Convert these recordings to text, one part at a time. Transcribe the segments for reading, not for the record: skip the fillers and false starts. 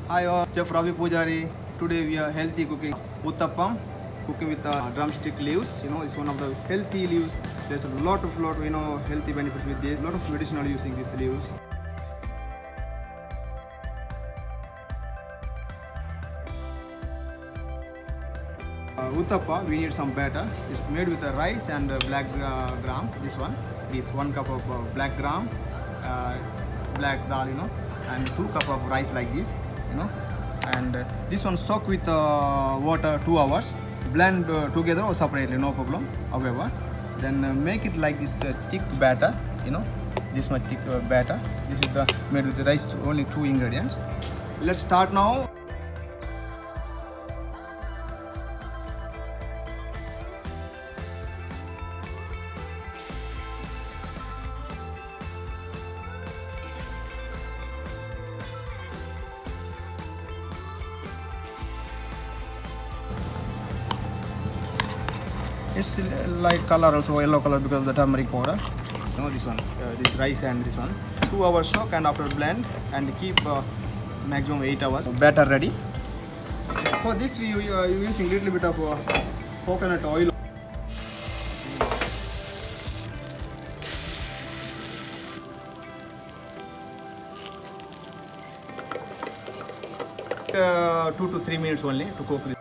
Hi all, Chef Ravi Pujari. Today we are healthy cooking Uttapam, cooking with drumstick leaves. It's one of the healthy leaves. There's a lot of healthy benefits with this. A lot of medicinal using these leaves. Uttapa, we need some batter. It's made with rice and black gram. This 1 cup of black gram, black dal, and 2 cup of rice like this, and this one soak with water 2 hours. Blend together or separately, no problem. However, then make it like this thick batter, this much thick batter. This is the made with the rice, only 2 ingredients. Let's start now. It's like color also yellow color because of the turmeric powder. This one, this rice and this one. 2 hours soak and after blend and keep maximum 8 hours. Batter ready. For this we are using little bit of coconut oil. Uh, 2 to 3 minutes only to cook this.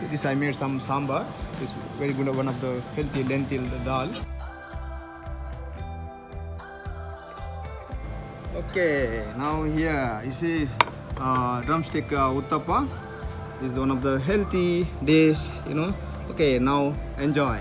This I made some sambar. This very good, one of the healthy lentil dal. Okay, now here you see drumstick uttapa. This is one of the healthy dish, Okay, now enjoy,